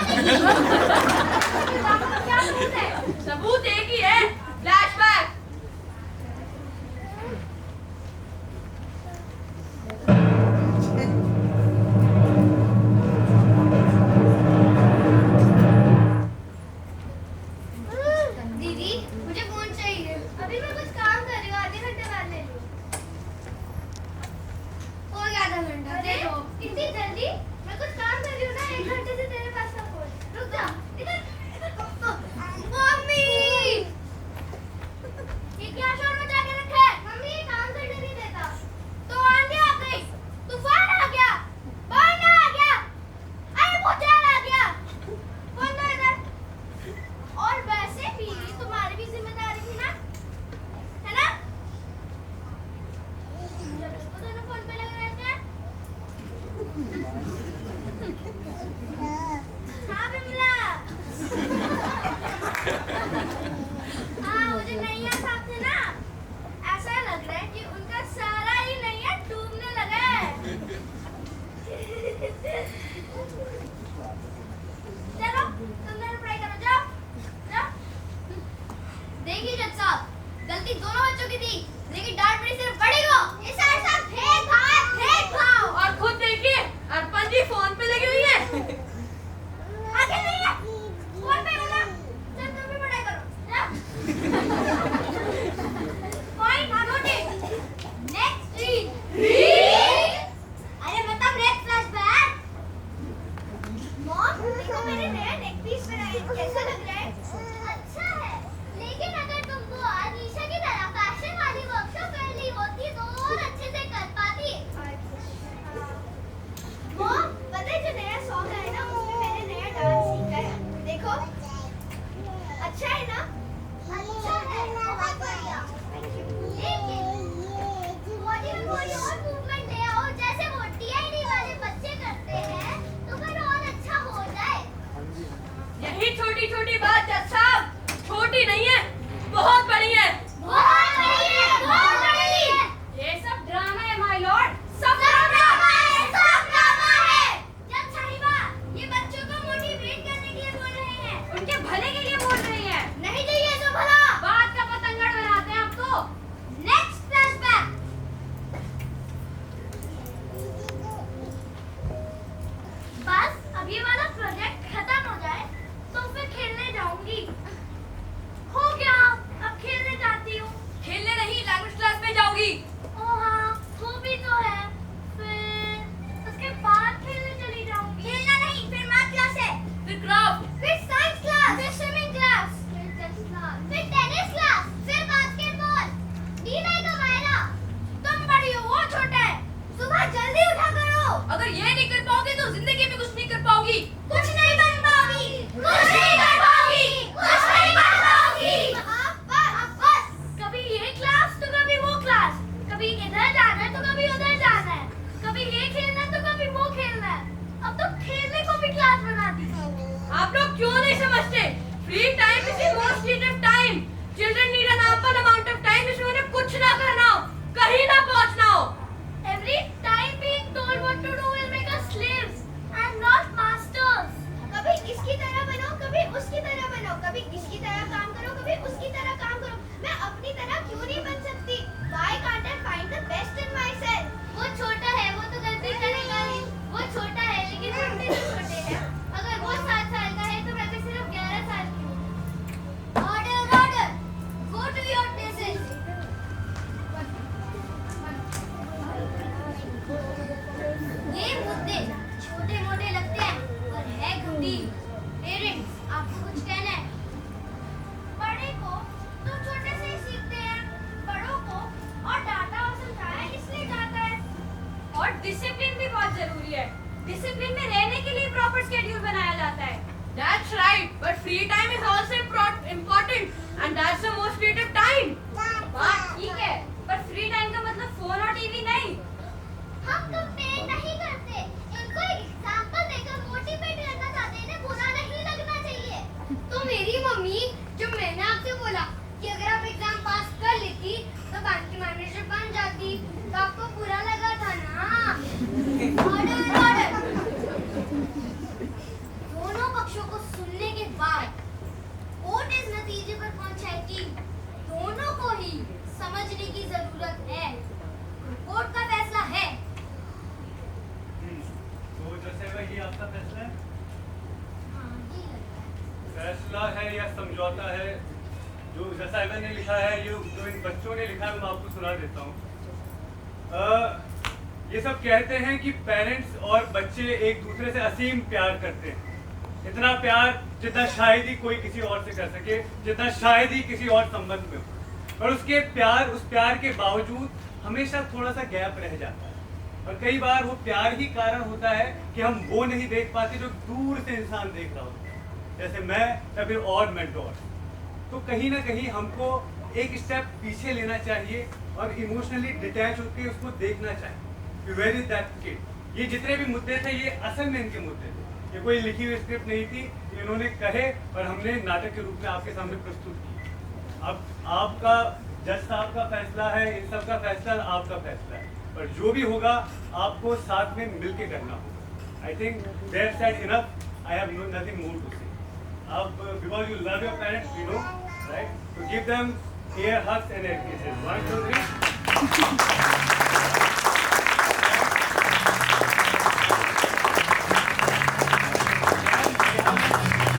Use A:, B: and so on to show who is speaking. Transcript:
A: क्या सबूत है? सबूत एक ही है, फ्लैशबैक।
B: दीदी मुझे फोन चाहिए, अभी मैं कुछ काम कर रही हूँ, आधे घंटे बाद ले लूँ। और आधा घंटा दे दो। इतनी जल्दी? मैं कुछ काम कर रही हूँ ना, 1 घंटे से तेरे पास का फोन। रुक जा। इधर मम्मी, ये क्या शोर मचा के रखा है? मम्मी ये काम करने नहीं देता। तो आंधी आ गई, तूफान आ गया, बाढ़ आ गया, अरे भूचाल आ गया। फोन दो इधर। और वैसे भी तुम्हारी भी जिम्मेदारी थी ना, है ना? जब इसको दोनों फोन पे लगे रहते हैं। हाँ बिमला। हाँ मुझे नैया साहब से ना ऐसा लग रहा है कि उनका सारा ही नैया डूबने लगा है। चलो तुम दोनों पढ़ाई करो, जाओ जाओ। देखिए जज साहब, गलती दोनों बच्चों की थी, लेकिन डांट पड़ी सिर्फ बड़ी को। ये सारे भेदभाव।
A: और खुद देखिए, अर्पण जी फोन पे लगी हुई है।
B: आगे नहीं है, फोन पे बोला। चल तुम भी पढ़ाई करो, जा। Point noted. Next read. अरे मतलब नेक्स्ट फ्लैशबैक। मॉम देखो मैंने नया नेक पीस बनाया, कैसा लग रहा है? अच्छा है, लेकिन अगर तुमको आज ईशा की तरह फैशन वाली वर्कशॉप करनी होती तो और अच्छे से कर पाती। मॉम पता है जो नया सॉन्ग है ना, उसमें मैंने नया डांस सीखा है, देखो। अच्छा है ना? अच्छा है, बहुत बढ़िया। लेकिन बॉडी में कोई और मूवमेंट ले आओ, जैसे वो टीआईडी वाले बच्चे करते हैं, तो फिर और अच्छा हो जाए।
A: यही छोटी छोटी बात जज साहब, छोटी नहीं है, बहुत बड़ी है।
B: बहुत बड़ी है, बहुत बड़ी है।
A: ये सब ड्रामा है माय लॉर्ड, सब
B: सब
A: ड्रामा।
B: ड्रामा है। जब साहिबा ये बच्चों को मोटिवेट करने के लिए बोल रहे हैं,
A: उनके भले के लिए बोल रही है।
B: नहीं चाहिए तो भला।
A: बात का पतंगड़ बनाते हैं आप तो।
B: Next flashback. बस अब ये वाला प्रोजेक्ट खत्म हो जाए तो फिर खेलने जाऊंगी। हो गया, अब खेलने जाती हूँ।
A: खेलने नहीं, लैंग्वेज क्लास में जाओगी।
B: ओ हाँ, वो भी तो है। फिर उसके बाद खेलने चली जाऊंगी। खेलना नहीं, फिर मैथ क्लास है,
A: फिर क्राफ्ट,
B: फिर साइंस क्लास, फिर स्विमिंग क्लास, फिर चेस क्लास, फिर टेनिस क्लास, फिर बास्केटबॉल। डी9 का मायरा। तुम बड़ी हो, वो छोटा है। सुबह जल्दी उठा करो।
A: अगर ये नहीं कर पाओगे तो जिंदगी में कुछ नहीं कर पाओगी।
B: कुछ नहीं बन पाओगी, कुछ नहीं कर पाओगी, कुछ नहीं बन पाओगी। बस कभी ये क्लास तो कभी वो क्लास, कभी इधर जाना है तो कभी उधर जाना है, कभी ये खेलना है तो कभी वो खेलना है। अब तो खेलने को भी क्लास बना दी।
A: आप लोग क्यों नहीं समझते? Free time is the most needed time. Children need an ample amount of time जिसमें उन्हें कुछ ना करना हो, कहीं ना पहुंचना हो।
B: Every time being told what to do will make us slaves and not masters. कभी इसकी तरह बनो, कभी उसकी तरह बनो, कभी इसकी तरह काम करो, कभी उसकी तरह काम करो। मैं अपनी तरह क्यों नहीं बन सकती? Why can't I find the best in myself? वो छोटा है, वो तो गलती करेगा ही। वो छोटा है, लेकिन हम भी तो छोटे हैं। अगर वो 7 साल का है, तो मैं भी सिर्फ 11 साल की हूँ। Order, order. Go to your places. ये मुद्दे छोटे मोटे लगते हैं पर है गंभीर। पेरेंट्स आपको कुछ कहना है? बड़े को तो छोटे से ही सीखते हैं, बड़ों को और डांटा और समझाया इसलिए जाता है।
A: और डिसिप्लिन भी बहुत जरूरी है। डिसिप्लिन में रहने के लिए प्रॉपर शेड्यूल बनाया जाता है। That's right, but free time is also important and that's the most creative time. बात ठीक है, पर फ्री टाइम का मतलब फोन और टीवी नहीं।
B: हम कंपेयर नहीं करते, इनको एक एग्जांपल देकर मोटिवेट करना चाहते हैं, इन्हें बुरा नहीं लगना चाहिए। तो मेरी मम्मी, जब मैंने आपसे बोला कि अगर आप एग्जाम पास कर लेती तो बैंक की मैनेजर बन जाती, तो आपको बुरा लगा था ना? Order, order. दोनों पक्षों
C: चलेगा, ये आपका फैसला है?
B: हाँ जी लगता है।
C: फैसला है या समझौता है? जो जसाइबा ने लिखा है, ये जो इन बच्चों ने लिखा है, मैं आपको सुना देता हूँ। ये सब कहते हैं कि पेरेंट्स और बच्चे एक दूसरे से असीम प्यार करते हैं, इतना प्यार जितना शायद ही कोई किसी और से कर सके, जितना शायद ही किसी और संबंध में हो। पर उस प्यार के बावजूद हमेशा थोड़ा सा गैप रह जाता है, और कई बार वो प्यार ही कारण होता है कि हम वो नहीं देख पाते जो दूर से इंसान देख रहा होता है, जैसे मैं या फिर और मेंटोर। तो कहीं ना कहीं हमको एक स्टेप पीछे लेना चाहिए और इमोशनली डिटैच होकर उसको देखना चाहिए। Where is that kid? ये जितने भी मुद्दे थे, ये असल में इनके मुद्दे थे, ये कोई लिखी हुई स्क्रिप्ट नहीं थी, इन्होंने कहे और हमने नाटक के रूप में आपके सामने प्रस्तुत की। अब आपका, जज साहब का फैसला है, इन सब का फैसला आपका फैसला है, पर जो भी होगा आपको साथ में मिलके करना होगा। I think they have said enough, I have nothing more to say. अब because you love your parents, you know, right, तो give them air hugs and air kisses. 1 2 3